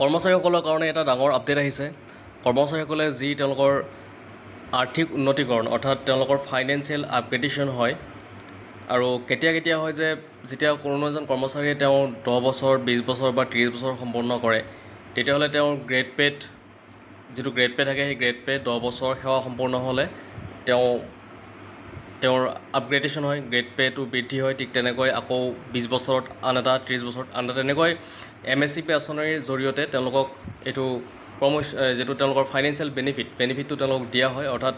কৰ্মচাৰীসকলৰ কাৰণে এটা ডাঙৰ আপডেট আহিছে। কৰ্মচাৰীসকলে যি তেওঁলোকৰ আৰ্থিক উন্নতিকৰণ অৰ্থাৎ তেওঁলোকৰ ফাইনেন্সিয়েল আপগ্ৰেডেশ্যন হয় আৰু কেতিয়া হয় যে যেতিয়া কোনো এজন কৰ্মচাৰীয়ে তেওঁ 10 বছৰ 20 বছৰ বা 30 বছৰ সম্পূৰ্ণ কৰে তেতিয়াহ'লে তেওঁৰ গ্ৰেড পে'ত যিটো গ্ৰেড পে' থাকে সেই গ্ৰেড পে' 10 বছৰ সেৱা সম্পূৰ্ণ হ'লে তেওঁৰ আপগ্ৰেডেশ্যন হয়, গ্ৰেড পে'টো বৃদ্ধি হয়। ঠিক তেনেকৈ আকৌ 20 বছৰত আন এটা, 30 বছৰত আন এটা, তেনেকৈ MSCP আঁচনিৰ জৰিয়তে তেওঁলোকক এইটো যিটো তেওঁলোকৰ ফাইনেন্সিয়েল বেনিফিটটো তেওঁলোকক দিয়া হয়। অৰ্থাৎ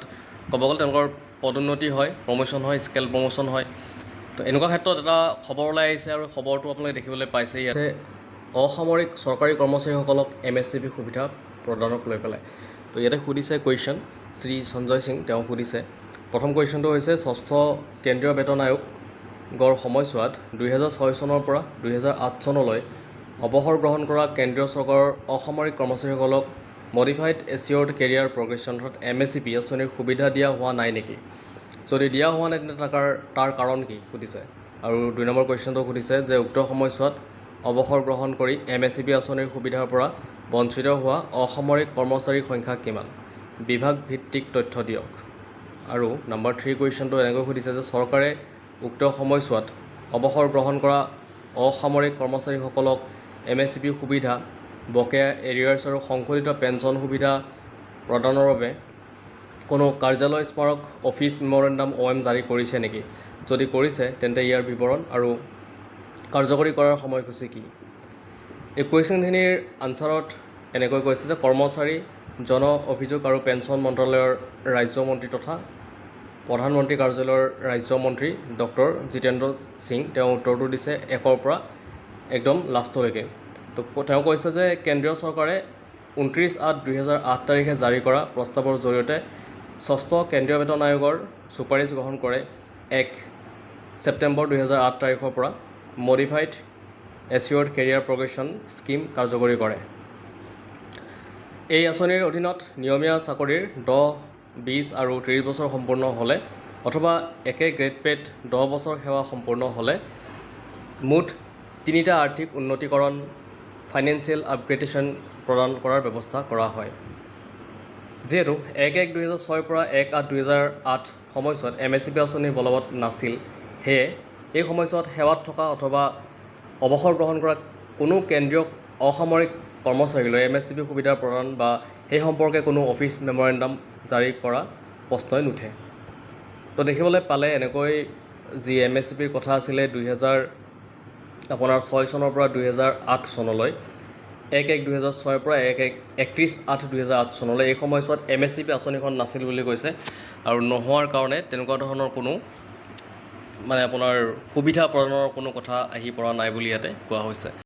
ক'ব গ'লে তেওঁলোকৰ পদোন্নতি হয়, প্ৰমোশ্যন হয়, স্কেল প্ৰমোশ্যন হয়। তো এনেকুৱা ক্ষেত্ৰত এটা খবৰ ওলাই আহিছে আৰু খবৰটো আপোনালোকে দেখিবলৈ পাইছে। ইয়াতে অসামৰিক চৰকাৰী কৰ্মচাৰীসকলক MSCP সুবিধা প্ৰদানক লৈ পেলাই। তো ইয়াতে সুধিছে কুৱেশ্যন, শ্ৰী সঞ্জয় সিং তেওঁ সুধিছে। প্ৰথম কুৱেশ্যনটো হৈছে ষষ্ঠ কেন্দ্ৰীয় বেতন আয়োগৰ সময়ছোৱাত 2006 চনৰ পৰা 2008 চনলৈ অৱসৰ গ্ৰহণ কৰা কেন্দ্ৰীয় চৰকাৰৰ অসামৰিক কৰ্মচাৰীসকলক মডিফাইড এছিয়ৰ্ড কেৰিয়াৰ প্ৰগ্ৰেশ্যন অৰ্থাৎ MSCP আঁচনিৰ সুবিধা দিয়া হোৱা নাই নেকি? যদি দিয়া হোৱা নাই তেন্তে তাৰ কাৰণ কি সুধিছে। আৰু 2 নম্বৰ কুৱেশ্যনটো সুধিছে যে উক্ত সময়ছোৱাত অৱসৰ গ্ৰহণ কৰি MSCP আঁচনিৰ সুবিধাৰ পৰা বঞ্চিত হোৱা অসামৰিক কৰ্মচাৰীৰ সংখ্যা কিমান? বিভাগ ভিত্তিক তথ্য দিয়ক। আৰু নম্বৰ 3 কুৱেশ্যনটো এনেকৈ সুধিছে যে চৰকাৰে উক্ত সময়ছোৱাত অৱসৰ গ্ৰহণ কৰা অসামৰিক কৰ্মচাৰীসকলক MSCP সুবিধা, বকেয়া এৰিয়াৰ্ছ আৰু সংশোধিত পেঞ্চন সুবিধা প্ৰদানৰ বাবে কোনো কাৰ্যালয় স্মাৰক অফিচ মেমৰেণ্ডাম OM জাৰি কৰিছে নেকি? যদি কৰিছে তেন্তে ইয়াৰ বিৱৰণ আৰু কাৰ্যকৰী কৰাৰ সময়সূচী কি? এই কুৱেশ্যনখিনিৰ আনচাৰত এনেকৈ কৈছে যে কৰ্মচাৰী জন অভিযোগ আৰু পেঞ্চন মন্ত্ৰালয়ৰ ৰাজ্যমন্ত্ৰী তথা প্ৰধানমন্ত্ৰী কাৰ্যালয়ৰ ৰাজ্যমন্ত্ৰী ডক্টৰ জিতেন্দ্ৰ সিং তেওঁ উত্তৰটো দিছে 1ৰ পৰা একদম লাষ্টলৈকে। তো তেওঁ কৈছে যে কেন্দ্ৰীয় চৰকাৰে 29/8/2008 তাৰিখে জাৰি কৰা প্ৰস্তাৱৰ জৰিয়তে ষষ্ঠ কেন্দ্ৰীয় বেতন আয়োগৰ চুপাৰিচ গ্ৰহণ কৰে 1 ছেপ্টেম্বৰ 2008 তাৰিখৰ পৰা মডিফাইড এছিয়ৰ্ড কেৰিয়াৰ প্ৰগ্ৰেশ্যন স্কিম কাৰ্যকৰী কৰে। এই আঁচনিৰ অধীনত নিয়মীয়া চাকৰিৰ 10, 20 আৰু 30 বছৰ সম্পূৰ্ণ হ'লে অথবা একে গ্ৰেড পে'ত 10 বছৰ সেৱা সম্পূৰ্ণ হ'লে মুঠ 3টা আৰ্থিক উন্নতিকৰণ ফাইনেন্সিয়েল আপগ্ৰেডেশ্যন প্ৰদান কৰাৰ ব্যৱস্থা কৰা হয়। যিহেতু 1/1/2006 পৰা 1/8/2008 সময়ছোৱাত MSCP আঁচনি বলবৎ নাছিল, সেয়ে এই সময়ছোৱাত সেৱাত থকা অথবা অৱসৰ গ্ৰহণ কৰা কোনো কেন্দ্ৰীয় অসামৰিক কৰ্মচাৰীলৈ MSCP সুবিধা প্ৰদান বা সেই সম্পৰ্কে কোনো অফিচ মেমৰেণ্ডাম জাৰি কৰা প্ৰশ্নই নুঠে। তো দেখিবলৈ পালে এনেকৈ যি MSCPৰ কথা আছিলে 2006 চনৰ পৰা 2008 চনলৈ 1/1/2006 পৰা 31/8/2008 চনলৈ এই সময়ছোৱাত MSCP আঁচনিখন নাছিল বুলি কৈছে আৰু নোহোৱাৰ কাৰণে তেনেকুৱা ধৰণৰ কোনো আপোনাৰ সুবিধা প্ৰদানৰ কোনো কথা আহি পৰা নাই বুলি ইয়াতে কোৱা হৈছে।